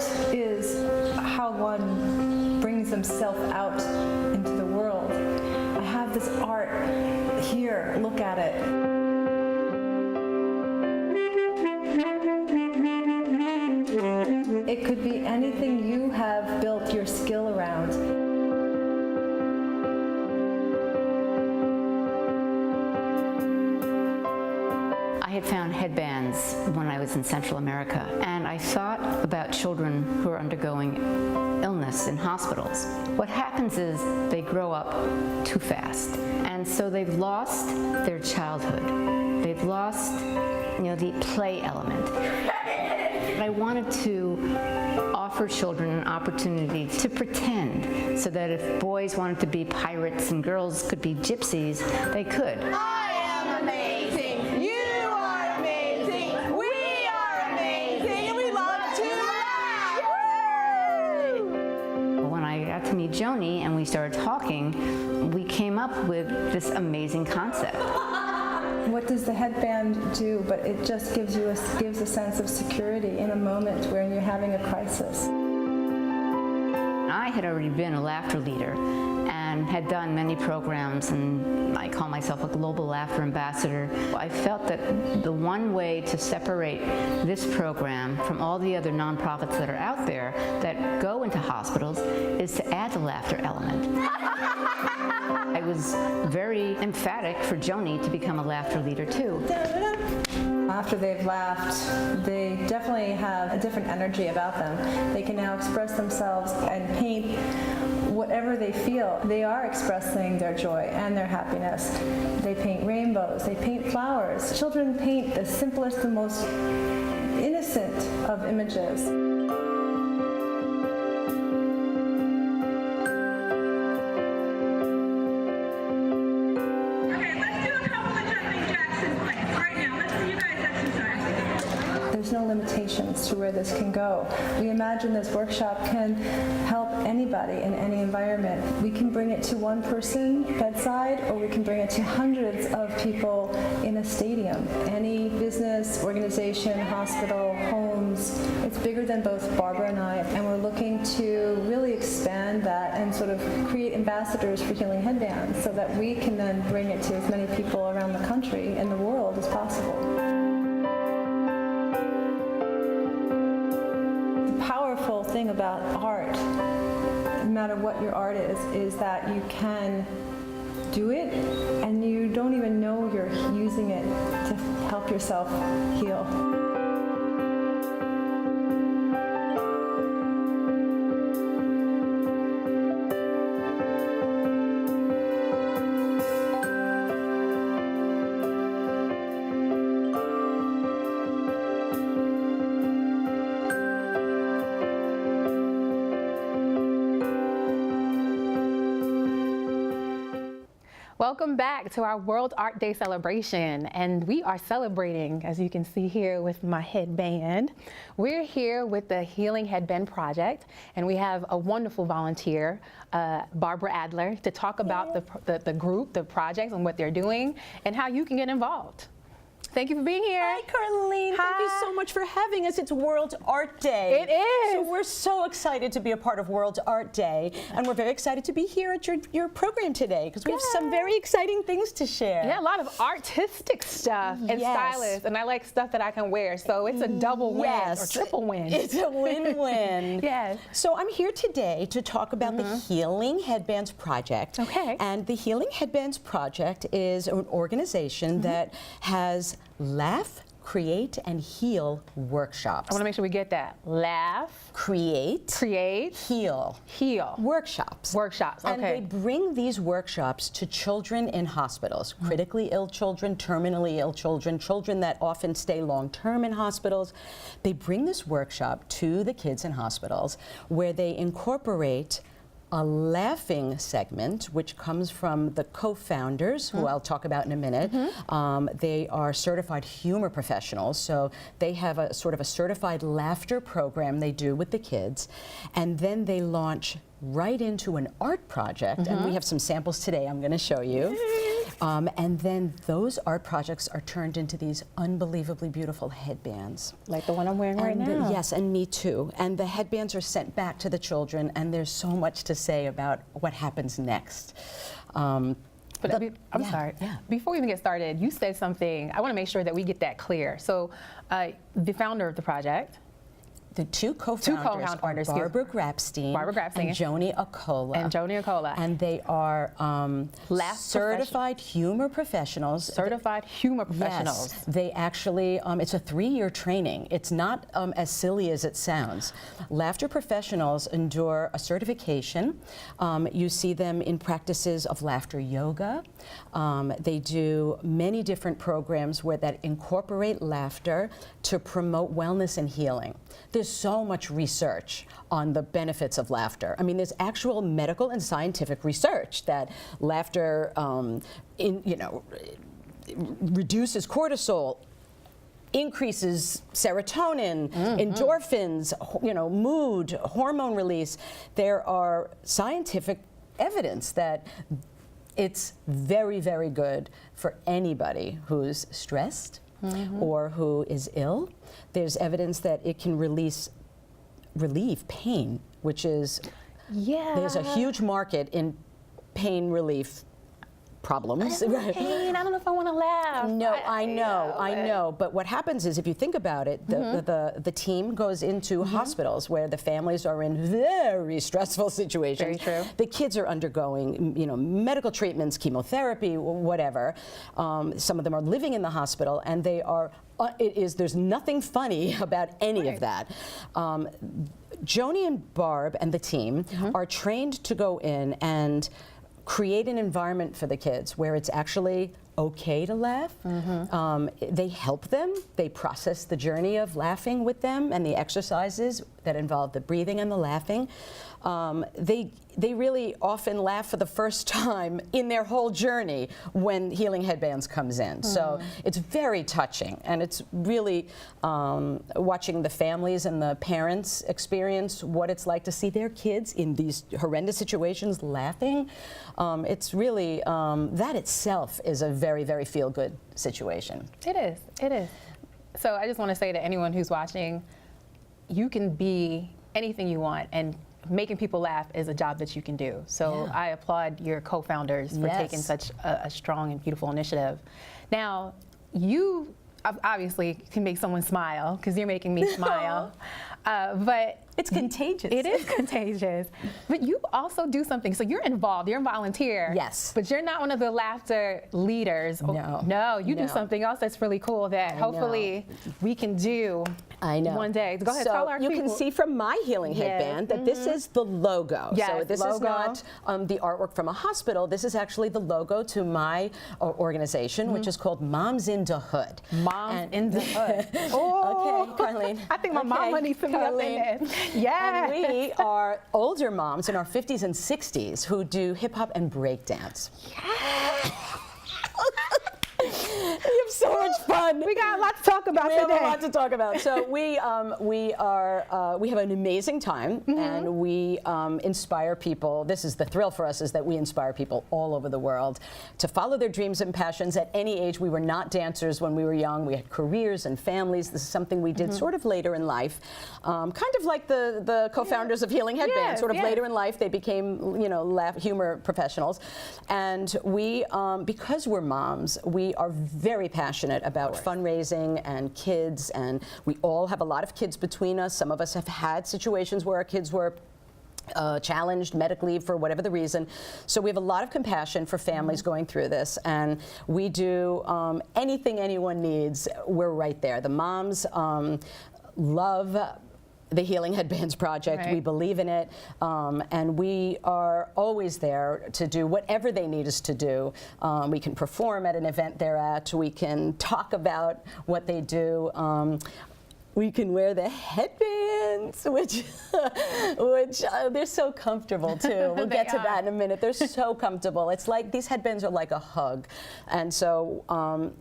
art is how one brings himself out into the world. I have this art here, look at it. It could be anything you have built your skill around. I had found headbands when I was in Central America, and I thought about children who are undergoing illness in hospitals. What happens is they grow up too fast, and so they've lost their childhood. They've lost, the play element. I wanted to offer children an opportunity to pretend, so that if boys wanted to be pirates and girls could be gypsies, they could. I am amazing. You are amazing. We are amazing. And we love to laugh. Woo! When I got to meet Joni and we started talking, we came up with this amazing concept. What does the headband do? But it just gives a sense of security in a moment when you're having a crisis. I had already been a laughter leader and had done many programs, and I call myself a global laughter ambassador. I felt that the one way to separate this program from all the other nonprofits that are out there that go into hospitals is to add the laughter element. I was very emphatic for Joni to become a laughter leader too. After they've laughed, they definitely have a different energy about them. They can now express themselves and paint whatever they feel. They are expressing their joy and their happiness. They paint rainbows, they paint flowers. Children paint the simplest, the most innocent of images. There's no limitations to where this can go. We imagine this workshop can help anybody in any environment. We can bring it to one person bedside, or we can bring it to hundreds of people in a stadium. Any business, organization, hospital, homes. It's bigger than both Barbara and I, and we're looking to really expand that and sort of create ambassadors for Healing Headbands so that we can then bring it to as many people around the country and the world as possible. Powerful thing about art, no matter what your art is that you can do it and you don't even know you're using it to help yourself heal. Welcome back to our World Art Day celebration, and we are celebrating, as you can see here with my headband. We're here with the Healing Headband Project, and we have a wonderful volunteer, Barbara Adler, to talk about the group, the projects, and what they're doing, and how you can get involved. Thank you for being here. Hi, Carlene. Hi. Thank you so much for having us. It's World Art Day. It is. So we're so excited to be a part of World Art Day, and we're very excited to be here at your program today because we have some very exciting things to share. Yeah, a lot of artistic stuff and stylists, and I like stuff that I can wear, so it's a double win or triple win. It's a win-win. Yes. So I'm here today to talk about the Healing Headbands Project. Okay. And the Healing Headbands Project is an organization that has Laugh, Create, and Heal workshops. I want to make sure we get that. Laugh, Create, Heal. Workshops. Workshops, okay. And they bring these workshops to children in hospitals, critically ill children, terminally ill children, children that often stay long-term in hospitals. They bring this workshop to the kids in hospitals where they incorporate a laughing segment, which comes from the co-founders, who I'll talk about in a minute. They are certified humor professionals, so they have a sort of a certified laughter program they do with the kids, and then they launch right into an art project, and we have some samples today I'm going to show you. And then those art projects are turned into these unbelievably beautiful headbands. Like the one I'm wearing right now. Yes, and me too. And the headbands are sent back to the children, and there's so much to say about what happens next. I'm sorry. Yeah. Before we even get started, you said something. I want to make sure that we get that clear. So, the founder of the project. The two co-founders are Barbara Grabstein and Joni Acola. And they are certified humor professionals. Certified humor professionals. Yes, they actually, it's a 3-year training. It's not as silly as it sounds. Laughter professionals endure a certification. You see them in practices of laughter yoga. They do many different programs that incorporate laughter to promote wellness and healing. There's so much research on the benefits of laughter. I mean, there's actual medical and scientific research that laughter, reduces cortisol, increases serotonin, endorphins, mood, hormone release. There are scientific evidence that it's very, very good for anybody who's stressed or who is ill. There's evidence that it can relieve pain, which is, there's a huge market in pain relief problems. Pain, I don't know if I want to laugh. No, I know. But what happens is, if you think about it, the team goes into hospitals where the families are in very stressful situations. Very true. The kids are undergoing, medical treatments, chemotherapy, whatever. Some of them are living in the hospital, and they are. There's nothing funny about any of that. Joni and Barb and the team are trained to go in and create an environment for the kids where it's actually okay to laugh. They help them. They process the journey of laughing with them and the exercises that involve the breathing and the laughing. They really often laugh for the first time in their whole journey when Healing Headbands comes in. So it's very touching, and it's really watching the families and the parents experience what it's like to see their kids in these horrendous situations laughing. It's really, that itself is a very, very feel-good situation. It is, it is. So I just want to say to anyone who's watching, you can be anything you want, and making people laugh is a job that you can do. So I applaud your co-founders for taking such a strong and beautiful initiative. Now, you obviously can make someone smile, because you're making me smile, but it's contagious. It is contagious. But you also do something. So you're involved. You're a volunteer. Yes. But you're not one of the laughter leaders. No. No, you do something else that's really cool that hopefully we can do one day. Go ahead, tell our people. You can see from my Healing Headband that this is the logo. Yes, so this is not the artwork from a hospital. This is actually the logo to my organization, which is called Moms in the Hood. Moms in the Hood. Oh. Okay, Carlene. I think my mama needs to be up in this. Yeah. And we are older moms in our 50s and 60s who do hip hop and break dance. Yeah. We have so much fun. We got a lot to talk about today. We have a lot to talk about. So we have an amazing time, and we inspire people. This is the thrill for us, is that we inspire people all over the world to follow their dreams and passions at any age. We were not dancers when we were young. We had careers and families. This is something we did sort of later in life, kind of like the co-founders of Healing Headbands. Sort of later in life, they became humor professionals, and we because we're moms, we are very passionate about fundraising and kids, and we all have a lot of kids between us. Some of us have had situations where our kids were challenged medically for whatever the reason. So we have a lot of compassion for families going through this, and we do anything anyone needs. We're right there. The moms love the Healing Headbands Project. We believe in it, and we are always there to do whatever they need us to do. We can perform at an event they're at. We can talk about what they do. We can wear the headbands, which they're so comfortable too. We'll get to that in a minute. They're so comfortable. It's like these headbands are like a hug, and so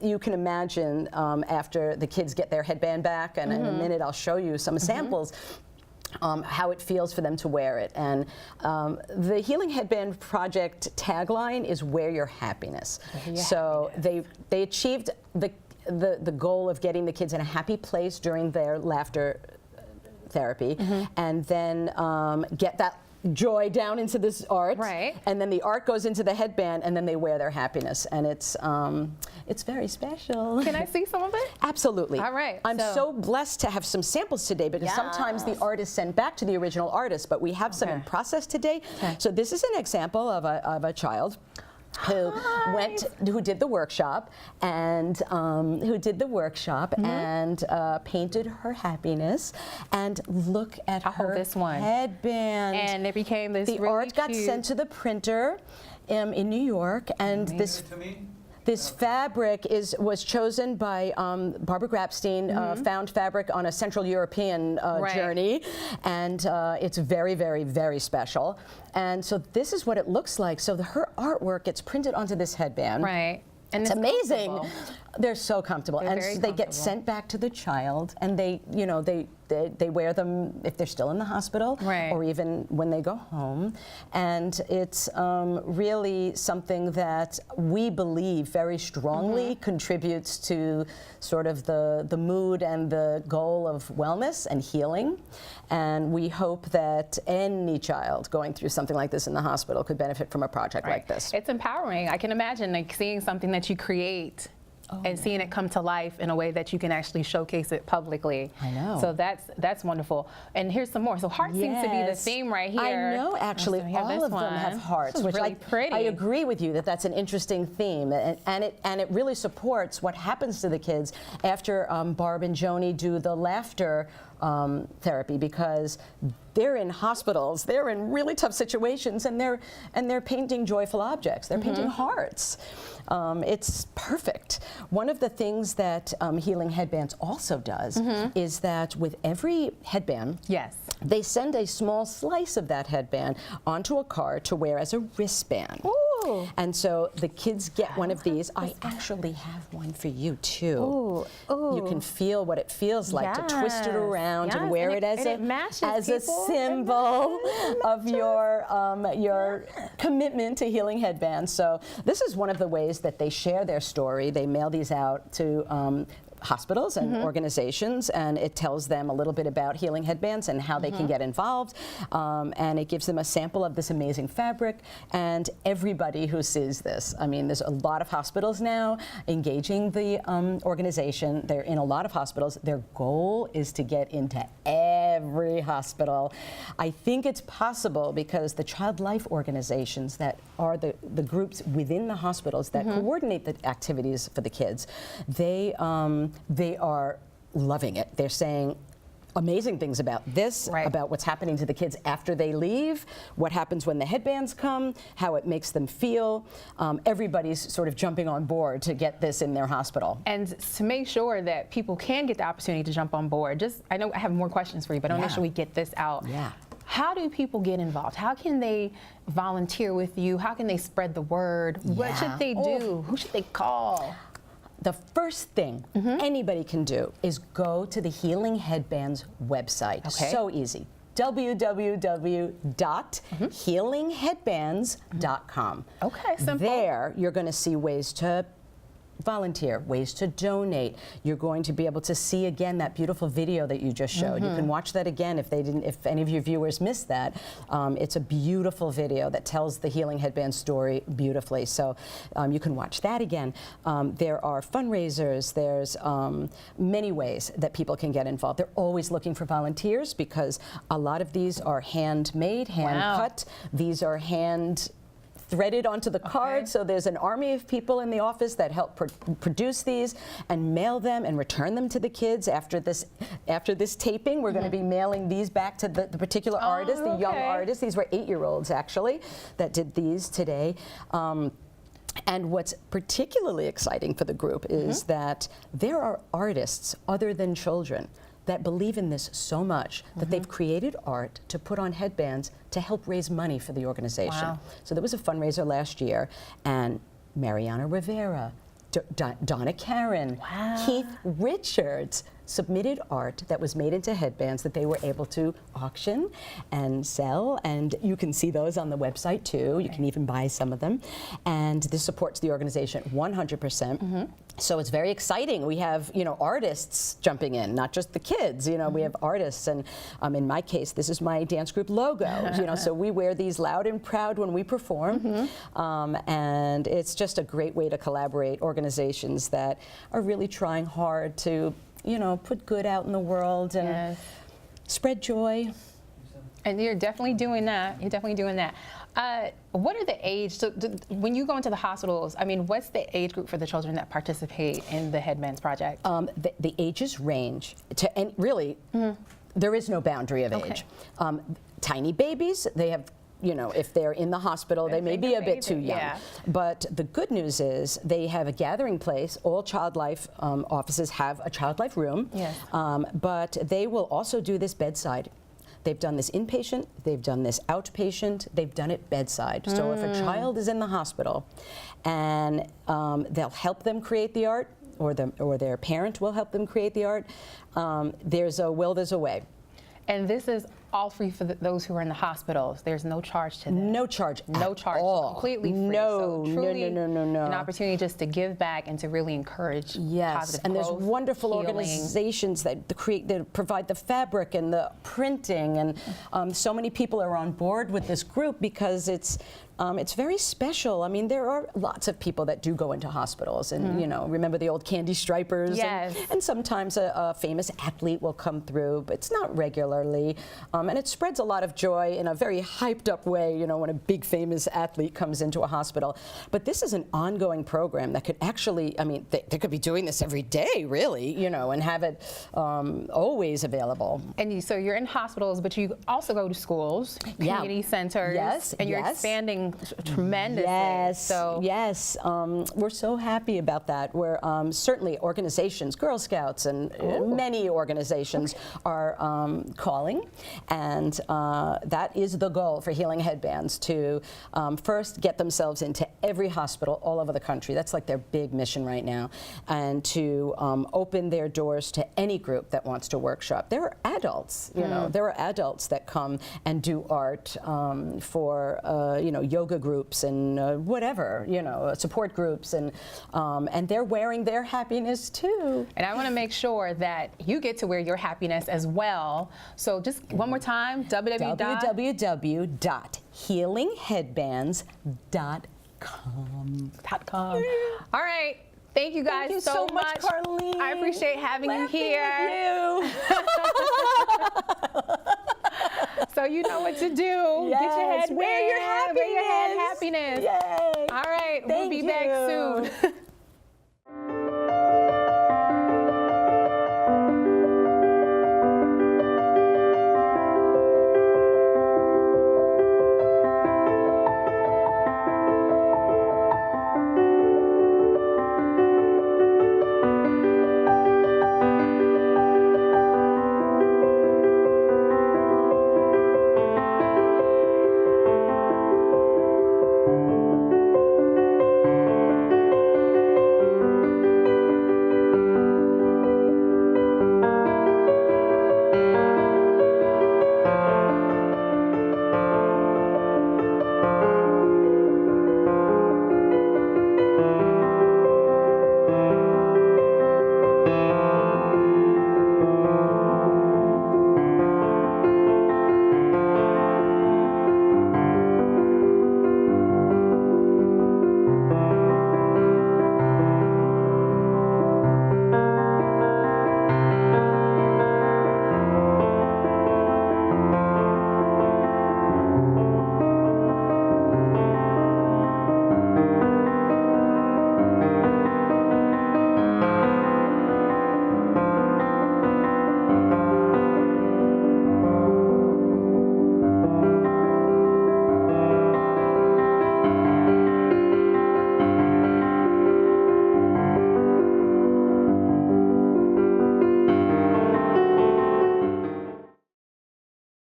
you can imagine after the kids get their headband back, and in a minute I'll show you some samples. how it feels for them to wear it. And the Healing Headband Project tagline is "Wear Your Happiness." So they achieved the goal of getting the kids in a happy place during their laughter therapy, and then get that joy down into this art, and then the art goes into the headband, and then they wear their happiness, and it's very special. Can I see some of it? Absolutely. All right. I'm so blessed to have some samples today, because sometimes the art is sent back to the original artist, but we have some in process today. So this is an example of a child who did the workshop and painted her happiness, and look at her headband. And it became this The really art got cute. sent to the printer in New York, and this fabric was chosen by Barbara Grabstein, found fabric on a Central European journey, and it's very, very, very special. And so this is what it looks like. So her artwork gets printed onto this headband. Right. And it's amazing. They're so comfortable, They're and very so they get sent back to the child, and they wear them if they're still in the hospital, or even when they go home. And it's really something that we believe very strongly contributes to sort of the mood and the goal of wellness and healing. And we hope that any child going through something like this in the hospital could benefit from a project like this. It's empowering. I can imagine like seeing something that you create and seeing it come to life in a way that you can actually showcase it publicly. I know. So that's wonderful. And here's some more. So heart seems to be the theme right here. I know, actually, all of them have hearts, which really pretty. I agree with you that that's an interesting theme, and it really supports what happens to the kids after Barb and Joni do the laughter therapy, because they're in hospitals, they're in really tough situations, and they're painting joyful objects. They're painting hearts. It's perfect. One of the things that Healing Headbands also does is that with every headband, they send a small slice of that headband onto a card to wear as a wristband. Ooh. And so the kids get one of these. I actually have one for you too. Ooh. You can feel what it feels like to twist it around and wear it as a symbol of your commitment to Healing Headbands. So this is one of the ways that they share their story. They mail these out to hospitals and organizations, and it tells them a little bit about Healing Headbands and how they can get involved, and it gives them a sample of this amazing fabric. And everybody who sees this, I mean, there's a lot of hospitals now engaging the organization. They're in a lot of hospitals. Their goal is to get into every hospital. I think it's possible because the child life organizations that are the groups within the hospitals that coordinate the activities for the kids, they are loving it. They're saying amazing things about this, about what's happening to the kids after they leave, what happens when the headbands come, how it makes them feel. Everybody's sort of jumping on board to get this in their hospital. And to make sure that people can get the opportunity to jump on board, I know I have more questions for you, but I want to make sure we get this out. How do people get involved? How can they volunteer with you? How can they spread the word? What should they do? Who should they call? The first thing anybody can do is go to the Healing Headbands website. So easy. www.healingheadbands.com. Simple. There you're going to see ways to volunteer, ways to donate. You're going to be able to see again that beautiful video that you just showed. You can watch that again if any of your viewers missed that. It's a beautiful video that tells the Healing Headband story beautifully. So you can watch that again. There are fundraisers. There's many ways that people can get involved. They're always looking for volunteers because a lot of these are handmade, hand cut. These are hand threaded onto the card, so there's an army of people in the office that help produce these and mail them and return them to the kids. After this taping, we're going to be mailing these back to the particular artist, the young artist. These were 8-year-olds actually that did these today. And what's particularly exciting for the group is that there are artists other than children that believe in this so much that they've created art to put on headbands to help raise money for the organization. So there was a fundraiser last year, and Mariana Rivera, Donna Karen, Keith Richards, submitted art that was made into headbands that they were able to auction and sell, and you can see those on the website too. You can even buy some of them, and this supports the organization 100%. So it's very exciting. We have, you know, artists jumping in, not just the kids. You know, we have artists, and in my case, this is my dance group logo. You know, so we wear these loud and proud when we perform, and it's just a great way to collaborate organizations that are really trying hard to, you know, put good out in the world and spread joy. And you're definitely doing that. You're definitely doing that. What are the age, so when you go into the hospitals, I mean, what's the age group for the children that participate in the Headbands project? The ages range to, and really, there is no boundary of age. Tiny babies, they have, you know, if they're in the hospital, they may be a bit too young. But the good news is they have a gathering place. All Child Life offices have a Child Life room, but they will also do this bedside. They've done this inpatient, they've done this outpatient, they've done it bedside. So if a child is in the hospital and they'll help them create the art, or their parent will help them create the art, there's a will, there's a way. And this is all free for those who are in the hospitals. There's no charge to them. No charge. No charge. All. Completely free. No, so truly no. An opportunity just to give back and to really encourage positive and growth, there's wonderful healing. organizations that provide the fabric and the printing, and so many people are on board with this group because it's very special. I mean, there are lots of people that do go into hospitals, and you know, remember the old candy stripers? And sometimes a famous athlete will come through, but it's not regularly. And it spreads a lot of joy in a very hyped up way, you know, when a big famous athlete comes into a hospital. But this is an ongoing program that could actually, I mean, they could be doing this every day, really, you know, and have it always available. And so you're in hospitals, but you also go to schools, community centers, and you're expanding tremendously. We're so happy about that. We're certainly organizations, Girl Scouts and many organizations are calling, and that is the goal for Healing Headbands, to first get themselves into every hospital all over the country. That's like their big mission right now, and to open their doors to any group that wants to workshop. There are adults, you know, there are adults that come and do art for you know, yoga groups and whatever, you know, support groups, and they're wearing their happiness too. And I want to make sure that you get to wear your happiness as well. So just one more time, www.healingheadbands.com. All right. Thank you guys. Thank you so much, Carlene. I appreciate having you here. So you know what to do. Yes, Get your head wear your happiness. Wear your head happiness. Yay. All right. We'll be back soon.